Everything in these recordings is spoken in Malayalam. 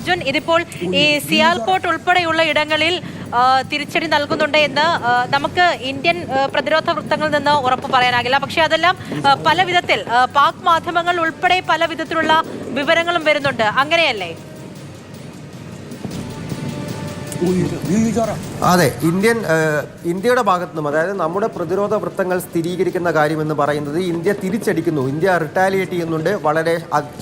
അർജുൻ, ഇതിപ്പോൾ ഈ സിയാൽകോട്ട് ഉൾപ്പെടെയുള്ള ഇടങ്ങളിൽ തിരിച്ചടി നൽകുന്നുണ്ട് എന്ന് നമുക്ക് ഇന്ത്യൻ പ്രതിരോധ വൃത്തങ്ങളിൽ നിന്ന് ഉറപ്പ് പറയാനാകില്ല. പക്ഷെ അതെല്ലാം പല വിധത്തിൽ പാക് മാധ്യമങ്ങൾ ഉൾപ്പെടെ പല വിധത്തിലുള്ള വിവരങ്ങളും വരുന്നുണ്ട്, അങ്ങനെയല്ലേ? അതെ, ഇന്ത്യയുടെ ഭാഗത്തു നിന്നും, അതായത് നമ്മുടെ പ്രതിരോധ വൃത്തങ്ങൾ സ്ഥിരീകരിക്കുന്ന കാര്യമെന്ന് പറയുന്നത് ഇന്ത്യ തിരിച്ചടിക്കുന്നു, ഇന്ത്യ റിട്ടാലിയേറ്റ് ചെയ്യുന്നുണ്ട് വളരെ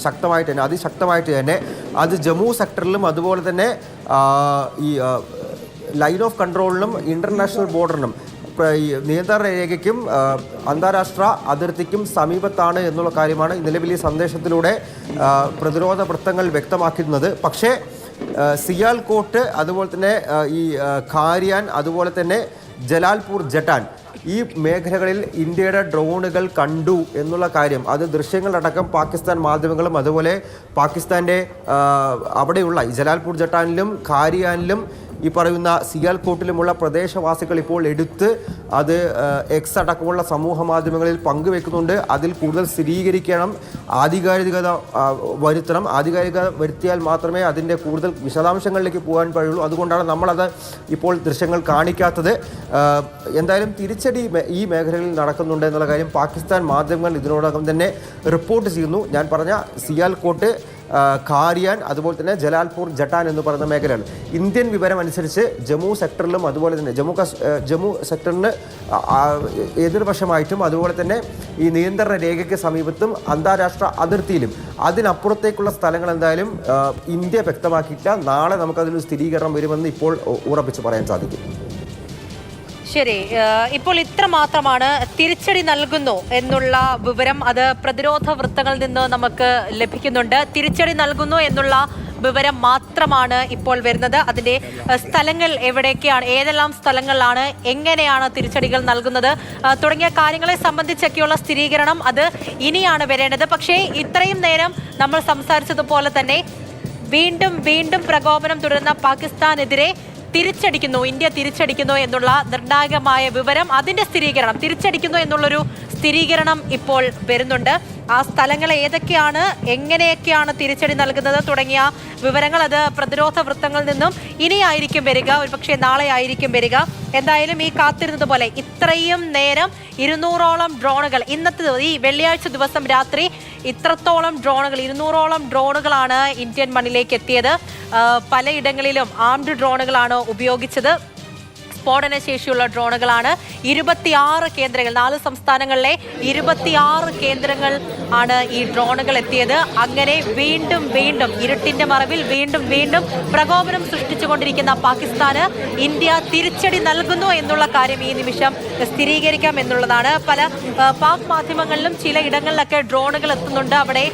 ശക്തമായിട്ട് തന്നെ, അതിശക്തമായിട്ട് തന്നെ. അത് ജമ്മു സെക്ടറിലും അതുപോലെ തന്നെ ഈ ലൈൻ ഓഫ് കൺട്രോളിനും ഇൻ്റർനാഷണൽ ബോർഡറിനും നിയന്ത്രണ രേഖയ്ക്കും അന്താരാഷ്ട്ര അതിർത്തിക്കും സമീപത്താണ് എന്നുള്ള കാര്യമാണ് നിലവിൽ ഈ സന്ദേശത്തിലൂടെ പ്രതിരോധ വൃത്തങ്ങൾ വ്യക്തമാക്കുന്നത്. പക്ഷേ സിയാൽകോട്ട്, അതുപോലെ തന്നെ ഈ ഖാരിയാൻ, അതുപോലെ തന്നെ ജലാൽപൂർ ജട്ടാൻ, ഈ മേഖലകളിൽ ഇന്ത്യയുടെ ഡ്രോണുകൾ കണ്ടു എന്നുള്ള കാര്യം, അത് ദൃശ്യങ്ങളടക്കം പാകിസ്ഥാൻ മാധ്യമങ്ങളും അതുപോലെ പാകിസ്ഥാൻ്റെ അവിടെയുള്ള ജലാൽപൂർ ജട്ടാനിലും ഖാരിയാനിലും ഈ പറയുന്ന സിയാൽകോട്ടിലുമുള്ള പ്രദേശവാസികൾ ഇപ്പോൾ എടുത്ത് അത് എക്സ് അടക്കമുള്ള സമൂഹ മാധ്യമങ്ങളിൽ പങ്കുവെക്കുന്നുണ്ട്. അതിൽ കൂടുതൽ സ്ഥിരീകരിക്കണം, ആധികാരികത വരുത്തണം. ആധികാരികത വരുത്തിയാൽ മാത്രമേ അതിൻ്റെ കൂടുതൽ വിശദാംശങ്ങളിലേക്ക് പോകാൻ കഴിയുള്ളൂ. അതുകൊണ്ടാണ് നമ്മളത് ഇപ്പോൾ ദൃശ്യങ്ങൾ കാണിക്കാത്തത്. എന്തായാലും തിരിച്ചടി ഈ മേഖലകളിൽ നടക്കുന്നുണ്ട് എന്നുള്ള കാര്യം പാകിസ്ഥാൻ മാധ്യമങ്ങൾ ഇതിനോടകം തന്നെ റിപ്പോർട്ട് ചെയ്യുന്നു. ഞാൻ പറഞ്ഞ സിയാൽകോട്ട്, ഖാരിയാൻ, അതുപോലെ തന്നെ ജലാൽപൂർ ജട്ടാൻ എന്ന് പറയുന്ന മേഖലകൾ ഇന്ത്യൻ വിവരം അനുസരിച്ച് ജമ്മു സെക്ടറിലും അതുപോലെ തന്നെ ജമ്മു സെക്ടറിന് എതിർവശമായിട്ടും അതുപോലെ തന്നെ ഈ നിയന്ത്രണ രേഖയ്ക്ക് സമീപത്തും അന്താരാഷ്ട്ര അതിർത്തിയിലും അതിനപ്പുറത്തേക്കുള്ള സ്ഥലങ്ങൾ എന്തായാലും ഇന്ത്യ വ്യക്തമാക്കിയിട്ടില്ല. നാളെ നമുക്കതിലൊരു സ്ഥിരീകരണം വരുമെന്ന് ഇപ്പോൾ ഉറപ്പിച്ച് പറയാൻ സാധിക്കും. ശരി, ഇപ്പോൾ ഇത്ര മാത്രമാണ് തിരിച്ചടി നൽകുന്നു എന്നുള്ള വിവരം, അത് പ്രതിരോധ വൃത്തങ്ങളിൽ നിന്ന് നമുക്ക് ലഭിക്കുന്നുണ്ട്. തിരിച്ചടി നൽകുന്നു എന്നുള്ള വിവരം മാത്രമാണ് ഇപ്പോൾ വരുന്നത്. അതിൻ്റെ സ്ഥലങ്ങൾ എവിടെയൊക്കെയാണ്, ഏതെല്ലാം സ്ഥലങ്ങളിലാണ്, എങ്ങനെയാണ് തിരിച്ചടികൾ നൽകുന്നത് തുടങ്ങിയ കാര്യങ്ങളെ സംബന്ധിച്ചൊക്കെയുള്ള സ്ഥിരീകരണം അത് ഇനിയാണ് വരേണ്ടത്. പക്ഷേ ഇത്രയും നേരം നമ്മൾ സംസാരിച്ചതുപോലെ തന്നെ വീണ്ടും വീണ്ടും പ്രകോപനം തുടരുന്ന പാകിസ്ഥാനെതിരെ ഇന്ത്യ തിരിച്ചടിക്കുന്നു എന്നുള്ള നിർണായകമായ വിവരം, അതിൻ്റെ സ്ഥിരീകരണം, തിരിച്ചടിക്കുന്നു എന്നുള്ളൊരു സ്ഥിരീകരണം ഇപ്പോൾ വരുന്നുണ്ട്. ആ സ്ഥലങ്ങൾ ഏതൊക്കെയാണ്, എങ്ങനെയൊക്കെയാണ് തിരിച്ചടി നൽകുന്നത് തുടങ്ങിയ വിവരങ്ങൾ അത് പ്രതിരോധ വൃത്തങ്ങളിൽ നിന്നും ഇനിയായിരിക്കും വരിക, ഒരുപക്ഷെ നാളെ ആയിരിക്കും വരിക. എന്തായാലും ഈ കാത്തിരുന്നത് പോലെ ഇത്രയും നേരം 200ഓളം ഡ്രോണുകൾ, ഇന്നത്തെ ഈ വെള്ളിയാഴ്ച ദിവസം രാത്രി ഇത്രത്തോളം ഡ്രോണുകൾ, 200ഓളം ഡ്രോണുകളാണ് ഇന്ത്യൻ മണ്ണിലേക്ക് എത്തിയത്. പലയിടങ്ങളിലും ആംഡ് ഡ്രോണുകളാണ് ഉപയോഗിച്ചത്, സ്ഫോടനശേഷിയുള്ള ഡ്രോണുകളാണ്. 26 കേന്ദ്രങ്ങൾ, 4 സംസ്ഥാനങ്ങളിലെ 26 കേന്ദ്രങ്ങൾ ആണ് ഈ ഡ്രോണുകൾ എത്തിയത്. അങ്ങനെ വീണ്ടും വീണ്ടും ഇരുട്ടിന്റെ മറവിൽ വീണ്ടും വീണ്ടും പ്രകോപനം സൃഷ്ടിച്ചുകൊണ്ടിരിക്കുന്ന പാകിസ്ഥാന് ഇന്ത്യ തിരിച്ചടി നൽകുന്നു എന്നുള്ള കാര്യം ഈ നിമിഷം സ്ഥിരീകരിക്കാം എന്നുള്ളതാണ്. പല പാക് മാധ്യമങ്ങളിലും ചില ഇടങ്ങളിലൊക്കെ ഡ്രോണുകൾ എത്തുന്നുണ്ട്, അവിടെ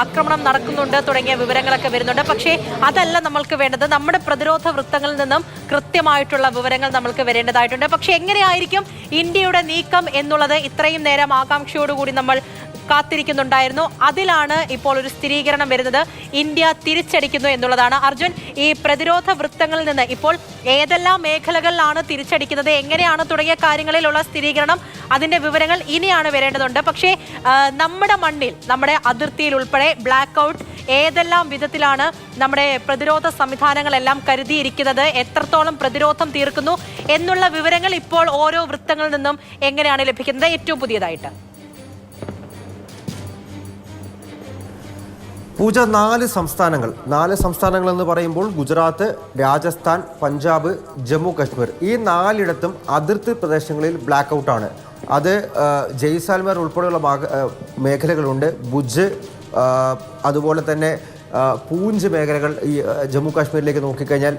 ആക്രമണം നടക്കുന്നുണ്ട് തുടങ്ങിയ വിവരങ്ങളൊക്കെ വരുന്നുണ്ട്. പക്ഷേ അതല്ല നമ്മൾക്ക് വേണ്ടത്. നമ്മുടെ പ്രതിരോധ വൃത്തങ്ങളിൽ നിന്നും കൃത്യമായിട്ടുള്ള വിവരങ്ങൾ നമ്മൾക്ക് വരേണ്ടതായിട്ടുണ്ട്. പക്ഷെ എങ്ങനെയായിരിക്കും ഇന്ത്യയുടെ നീക്കം എന്നുള്ളത് ഇത്രയും നേരം ആകാംക്ഷയോടുകൂടി നമ്മൾ കാത്തിരിക്കുന്നുണ്ടായിരുന്നു. അതിലാണ് ഇപ്പോൾ ഒരു സ്ഥിരീകരണം വരുന്നത്. ഇന്ത്യ തിരിച്ചടിക്കുന്നു എന്നുള്ളതാണ്. അർജുൻ, ഈ പ്രതിരോധ വൃത്തങ്ങളിൽ നിന്ന് ഇപ്പോൾ ഏതെല്ലാം മേഖലകളിലാണ് തിരിച്ചടിക്കുന്നത്, എങ്ങനെയാണ് തുടങ്ങിയ കാര്യങ്ങളിലുള്ള സ്ഥിരീകരണം, അതിൻ്റെ വിവരങ്ങൾ ഇനിയാണ് വരേണ്ടതുണ്ട്. പക്ഷേ നമ്മുടെ മണ്ണിൽ, നമ്മുടെ അതിർത്തിയിൽ ഉൾപ്പെടെ ബ്ലാക്ക് ഔട്ട് ഏതെല്ലാം വിധത്തിലാണ് നമ്മുടെ പ്രതിരോധ സംവിധാനങ്ങളെല്ലാം കരുതിയിരിക്കുന്നത്, എത്രത്തോളം പ്രതിരോധം തീർക്കുന്നു എന്നുള്ള വിവരങ്ങൾ ഇപ്പോൾ ഓരോ വൃത്തങ്ങളിൽ നിന്നും എങ്ങനെയാണ് ലഭിക്കുന്നത് ഏറ്റവും പുതിയതായിട്ട്? പൂജ, 4 സംസ്ഥാനങ്ങൾ എന്ന് പറയുമ്പോൾ ഗുജറാത്ത്, രാജസ്ഥാൻ, പഞ്ചാബ്, ജമ്മു കാശ്മീർ, ഈ 4ഇടത്തും അതിർത്തി പ്രദേശങ്ങളിൽ ബ്ലാക്ക് ഔട്ടാണ്. അത് ജയ്സാൽമേർ ഉൾപ്പെടെയുള്ള മേഖലകളുണ്ട്, ഭുജ്, അതുപോലെ തന്നെ പൂഞ്ച് മേഖലകൾ ഈ ജമ്മു കാശ്മീരിലേക്ക് നോക്കിക്കഴിഞ്ഞാൽ,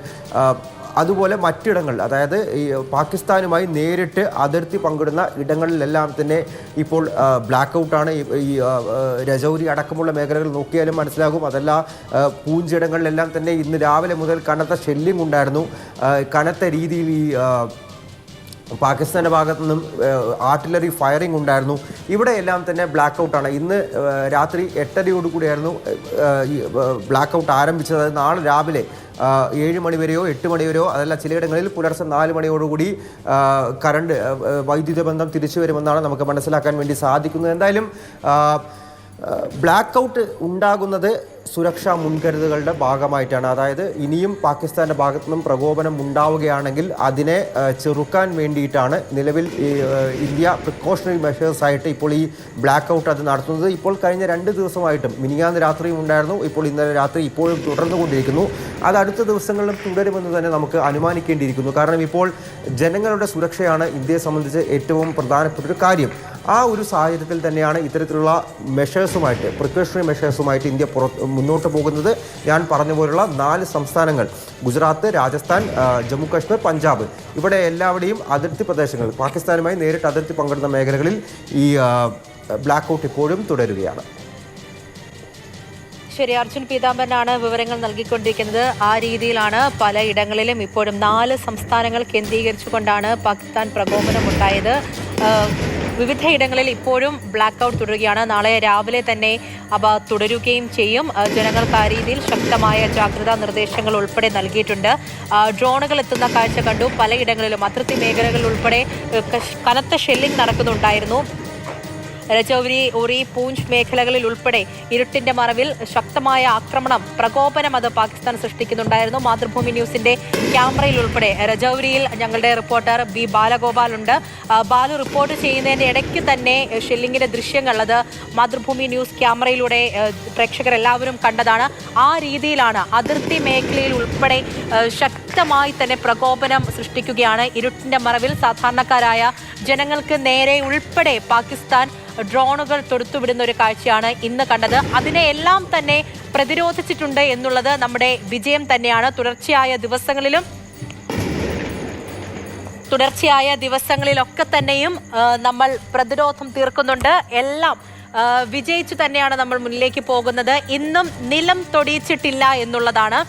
അതുപോലെ മറ്റിടങ്ങൾ, അതായത് ഈ പാകിസ്ഥാനുമായി നേരിട്ട് അതിർത്തി പങ്കിടുന്ന ഇടങ്ങളിലെല്ലാം തന്നെ ഇപ്പോൾ ബ്ലാക്ക് ഔട്ടാണ്. ഈ രജൗരി അടക്കമുള്ള മേഖലകൾ നോക്കിയാലും മനസ്സിലാകും. അതല്ല, പൂഞ്ചിടങ്ങളിലെല്ലാം തന്നെ ഇന്ന് രാവിലെ മുതൽ കനത്ത ഷെല്ലിംഗ് ഉണ്ടായിരുന്നു. കനത്ത രീതിയിൽ ഈ പാകിസ്ഥാൻ്റെ ഭാഗത്തു നിന്നും ആർട്ടിലറി ഫയറിംഗ് ഉണ്ടായിരുന്നു. ഇവിടെയെല്ലാം തന്നെ ബ്ലാക്ക് ഔട്ടാണ്. ഇന്ന് രാത്രി 8:30 ഈ ബ്ലാക്ക് ഔട്ട് ആരംഭിച്ചത്. നാളെ രാവിലെ 7 മണി വരെയോ 8 മണി വരെയോ, അതല്ല ചിലയിടങ്ങളിൽ പുലർച്ചെ 4 മണിയോടുകൂടി വൈദ്യുത ബന്ധം തിരിച്ചു വരുമെന്നാണ് നമുക്ക് മനസ്സിലാക്കാൻ വേണ്ടി സാധിക്കുന്നത്. എന്തായാലും ബ്ലാക്ക് ഔട്ട് ഉണ്ടാകുന്നത് സുരക്ഷാ മുൻകരുതലുകളുടെ ഭാഗമായിട്ടാണ്. അതായത് ഇനിയും പാകിസ്ഥാൻ്റെ ഭാഗത്തു നിന്നും പ്രകോപനം ഉണ്ടാവുകയാണെങ്കിൽ അതിനെ ചെറുക്കാൻ വേണ്ടിയിട്ടാണ് നിലവിൽ ഇന്ത്യ പ്രിക്കോഷണറി മെഷേഴ്സ് ആയിട്ട് ഇപ്പോൾ ഈ ബ്ലാക്ക് ഔട്ട് അത് നടത്തുന്നത്. ഇപ്പോൾ കഴിഞ്ഞ 2 ദിവസമായിട്ടും മിനിഞ്ഞാന്ന് രാത്രിയും ഉണ്ടായിരുന്നു, ഇപ്പോൾ ഇന്നലെ രാത്രി ഇപ്പോഴും തുടർന്നുകൊണ്ടിരിക്കുന്നു. അത് അടുത്ത ദിവസങ്ങളിലും തുടരുമെന്ന് തന്നെ നമുക്ക് അനുമാനിക്കേണ്ടിയിരിക്കുന്നു. കാരണം ഇപ്പോൾ ജനങ്ങളുടെ സുരക്ഷയാണ് ഇന്ത്യയെ സംബന്ധിച്ച് ഏറ്റവും പ്രധാനപ്പെട്ട ഒരു കാര്യം. ആ ഒരു സാഹചര്യത്തിൽ തന്നെയാണ് ഇത്തരത്തിലുള്ള മെഷേഴ്സുമായിട്ട്, പ്രിക്കോഷണറി മെഷേഴ്സുമായിട്ട് ഇന്ത്യ മുന്നോട്ട് പോകുന്നത്. ഞാൻ പറഞ്ഞ പോലുള്ള 4 സംസ്ഥാനങ്ങൾ, ഗുജറാത്ത്, രാജസ്ഥാൻ, ജമ്മു കാശ്മീർ, പഞ്ചാബ്, ഇവിടെ എല്ലാവരുടെയും അതിർത്തി പ്രദേശങ്ങൾ, പാകിസ്ഥാനുമായി നേരിട്ട് അതിർത്തി പങ്കിടുന്ന മേഖലകളിൽ ഈ ബ്ലാക്ക് ഔട്ട് ഇപ്പോഴും തുടരുകയാണ്. ശരി, അർജുൻ പീതാംബരനാണ് വിവരങ്ങൾ നൽകിക്കൊണ്ടിരിക്കുന്നത്. ആ രീതിയിലാണ് പലയിടങ്ങളിലും ഇപ്പോഴും 4 സംസ്ഥാനങ്ങൾ കേന്ദ്രീകരിച്ചുകൊണ്ടാണ് പാകിസ്ഥാൻ പ്രകോപനമുണ്ടായത്. വിവിധ ഇടങ്ങളിൽ ഇപ്പോഴും ബ്ലാക്ക് ഔട്ട് തുടരുകയാണ്. നാളെ രാവിലെ തന്നെ അവ തുടരുകയും ചെയ്യും. ജനങ്ങൾക്ക് ആ രീതിയിൽ ശക്തമായ ജാഗ്രതാ നിർദ്ദേശങ്ങൾ ഉൾപ്പെടെ നൽകിയിട്ടുണ്ട്. ഡ്രോണുകൾ എത്തുന്ന കാഴ്ച കണ്ടു. പലയിടങ്ങളിലും അതിർത്തി മേഖലകളിൽ ഉൾപ്പെടെ കനത്ത ഷെല്ലിംഗ് നടക്കുന്നുണ്ടായിരുന്നു. രജൌരി, ഉറി, പൂഞ്ച് മേഖലകളിൽ ഉൾപ്പെടെ ഇരുട്ടിന്റെ മറവിൽ ശക്തമായ ആക്രമണം, പ്രകോപനം അത് പാകിസ്ഥാൻ സൃഷ്ടിക്കുന്നുണ്ടായിരുന്നു. മാതൃഭൂമി ന്യൂസിന്റെ ക്യാമറയിൽ ഉൾപ്പെടെ രജൌരിയിൽ ഞങ്ങളുടെ റിപ്പോർട്ടർ ബി ബാലഗോപാൽ ഉണ്ട്. ബാലു, റിപ്പോർട്ട് ചെയ്യുന്നതിന്റെ ഇടയ്ക്ക് തന്നെ ഷെല്ലിങ്ങിന്റെ ദൃശ്യങ്ങൾ അത് മാതൃഭൂമി ന്യൂസ് ക്യാമറയിലൂടെ പ്രേക്ഷകർ എല്ലാവരും കണ്ടതാണ്. ആ രീതിയിലാണ് അതിർത്തി മേഖലയിൽ ഉൾപ്പെടെ ശക്തമായി തന്നെ പ്രകോപനം സൃഷ്ടിക്കുകയാണ്. ഇരുട്ടിന്റെ മറവിൽ സാധാരണക്കാരായ ജനങ്ങൾക്ക് നേരെ ഉൾപ്പെടെ പാകിസ്ഥാൻ ഡ്രോണുകൾ തൊടുത്തുവിടുന്ന ഒരു കാഴ്ചയാണ് ഇന്ന് കണ്ടത്. അതിനെയെല്ലാം തന്നെ പ്രതിരോധിച്ചിട്ടുണ്ട് എന്നുള്ളത് നമ്മുടെ വിജയം തന്നെയാണ്. തുടർച്ചയായ ദിവസങ്ങളിലൊക്കെ തന്നെയും നമ്മൾ പ്രതിരോധം തീർക്കുന്നുണ്ട്. എല്ലാം വിജയിച്ചു തന്നെയാണ് നമ്മൾ മുന്നിലേക്ക് പോകുന്നത്. ഇന്നും നിലം തൊടിയിച്ചിട്ടില്ല എന്നുള്ളതാണ്.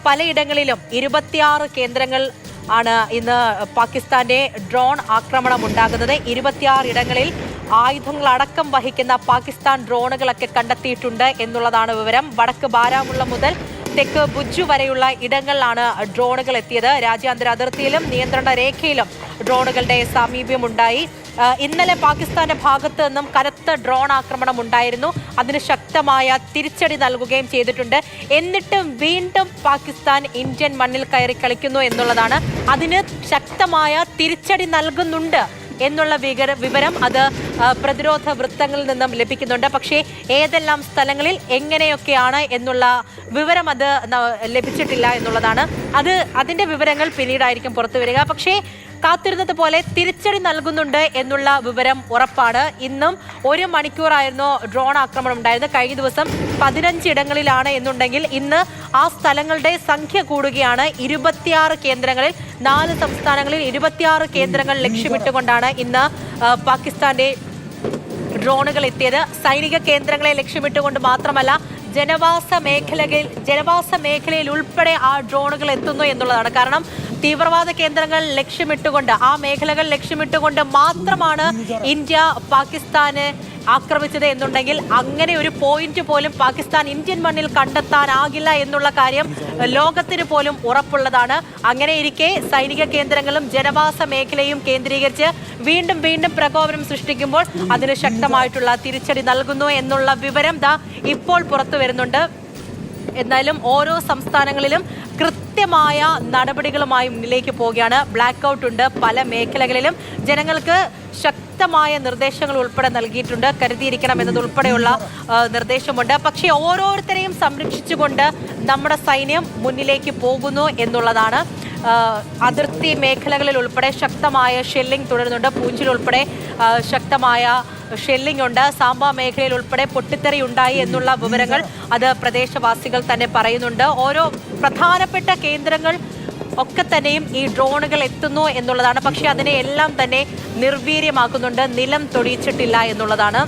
പലയിടങ്ങളിലും 26 കേന്ദ്രങ്ങൾ ആണ് ഇന്ന് പാകിസ്ഥാന്റെ ഡ്രോൺ ആക്രമണം ഉണ്ടാകുന്നത്. 26 ഇടങ്ങളിൽ ആയുധങ്ങളടക്കം വഹിക്കുന്ന പാകിസ്ഥാൻ ഡ്രോണുകളൊക്കെ കണ്ടെത്തിയിട്ടുണ്ട് എന്നുള്ളതാണ് വിവരം. വടക്ക് ബാരാമുള്ള മുതൽ തെക്ക് ബുജ്ജു വരെയുള്ള ഇടങ്ങളിലാണ് ഡ്രോണുകൾ എത്തിയത്. രാജ്യാന്തര അതിർത്തിയിലും നിയന്ത്രണ രേഖയിലും ഡ്രോണുകളുടെ സാമീപ്യമുണ്ടായി. ഇന്നലെ പാകിസ്ഥാന്റെ ഭാഗത്ത് നിന്നും കനത്ത ഡ്രോൺ ആക്രമണം ഉണ്ടായിരുന്നു. അതിന് ശക്തമായ തിരിച്ചടി നൽകുകയും ചെയ്തിട്ടുണ്ട്. എന്നിട്ടും വീണ്ടും പാകിസ്ഥാൻ ഇന്ത്യൻ മണ്ണിൽ കയറി കളിക്കുന്നു എന്നുള്ളതാണ്. അതിന് ശക്തമായ തിരിച്ചടി നൽകുന്നുണ്ട് എന്നുള്ള വിവരം അത് പ്രതിരോധ വൃത്തങ്ങളിൽ നിന്നും ലഭിക്കുന്നുണ്ട്. പക്ഷേ ഏതെല്ലാം സ്ഥലങ്ങളിൽ എങ്ങനെയൊക്കെയാണ് എന്നുള്ള വിവരം അത് ലഭിച്ചിട്ടില്ല എന്നുള്ളതാണ്. അതിന്റെ വിവരങ്ങൾ പിന്നീടായിരിക്കും പുറത്തു വരിക. പക്ഷേ കാത്തിരുന്നത് പോലെ തിരിച്ചടി നൽകുന്നുണ്ട് എന്നുള്ള വിവരം ഉറപ്പാണ്. ഇന്നും 1 മണിക്കൂറായിരുന്നു ഡ്രോൺ ആക്രമണം ഉണ്ടായത്. കഴിഞ്ഞ ദിവസം 15 ഇടങ്ങളിലാണ് എന്നുണ്ടെങ്കിൽ ഇന്ന് ആ സ്ഥലങ്ങളുടെ സംഖ്യ കൂടുകയാണ്. 26 കേന്ദ്രങ്ങളിൽ, 4 സംസ്ഥാനങ്ങളിൽ 26 കേന്ദ്രങ്ങൾ ലക്ഷ്യമിട്ടുകൊണ്ടാണ് ഇന്ന് പാകിസ്ഥാന്റെ ഡ്രോണുകൾ എത്തിയത്. സൈനിക കേന്ദ്രങ്ങളെ ലക്ഷ്യമിട്ടുകൊണ്ട് മാത്രമല്ല, ജനവാസ മേഖലയിൽ ഉൾപ്പെടെ ആ ഡ്രോണുകൾ എത്തുന്നു എന്നുള്ളതാണ്. കാരണം തീവ്രവാദ കേന്ദ്രങ്ങൾ ലക്ഷ്യമിട്ടുകൊണ്ട്, ആ മേഖലകൾ ലക്ഷ്യമിട്ടുകൊണ്ട് മാത്രമാണ് ഇന്ത്യ പാകിസ്ഥാന് ആക്രമിച്ചത് എന്നുണ്ടെങ്കിൽ അങ്ങനെ ഒരു പോയിന്റ് പോലും പാകിസ്ഥാൻ ഇന്ത്യൻ മണ്ണിൽ കണ്ടെത്താനാകില്ല എന്നുള്ള കാര്യം ലോകത്തിന് പോലും ഉറപ്പുള്ളതാണ്. അങ്ങനെ ഇരിക്കെ സൈനിക കേന്ദ്രങ്ങളും ജനവാസ മേഖലയും കേന്ദ്രീകരിച്ച് വീണ്ടും പ്രകോപനം സൃഷ്ടിക്കുമ്പോൾ അതിന് ശക്തമായിട്ടുള്ള തിരിച്ചടി നൽകുന്നു എന്നുള്ള വിവരം ഇപ്പോൾ പുറത്തു വരുന്നുണ്ട്. എന്നാലും ഓരോ സംസ്ഥാനങ്ങളിലും കൃത്യമായ നടപടികളുമായി മുന്നിലേക്ക് പോവുകയാണ്. ബ്ലാക്ക് ഔട്ട് ഉണ്ട് പല മേഖലകളിലും. ജനങ്ങൾക്ക് ശക്തമായ നിർദ്ദേശങ്ങൾ ഉൾപ്പെടെ നൽകിയിട്ടുണ്ട്. കരുതിയിരിക്കണം എന്നതുൾപ്പെടെയുള്ള നിർദ്ദേശമുണ്ട്. പക്ഷേ ഓരോരുത്തരെയും സംരക്ഷിച്ചുകൊണ്ട് നമ്മുടെ സൈന്യം മുന്നിലേക്ക് പോകുന്നു എന്നുള്ളതാണ്. അതിർത്തി മേഖലകളിൽ ഉൾപ്പെടെ ശക്തമായ ഷെല്ലിംഗ് തുടരുന്നുണ്ട്. പൂഞ്ചിൽ ഉൾപ്പെടെ ശക്തമായ ഷെല്ലിംഗ് ഉണ്ട്. സാംബ മേഖലയിൽ ഉൾപ്പെടെ പൊട്ടിത്തെറി ഉണ്ടായി എന്നുള്ള വിവരങ്ങൾ അത് പ്രദേശവാസികൾ തന്നെ പറയുന്നുണ്ട്. ഓരോ പ്രധാനപ്പെട്ട കേന്ദ്രങ്ങൾ ഒക്കെ തന്നെയും ഈ ഡ്രോണുകൾ എത്തുന്നു എന്നുള്ളതാണ്. പക്ഷേ അതിനെ എല്ലാം തന്നെ നിർവീര്യമാക്കുന്നുണ്ട്. നിലം തൊടിയിച്ചിട്ടില്ല എന്നുള്ളതാണ്.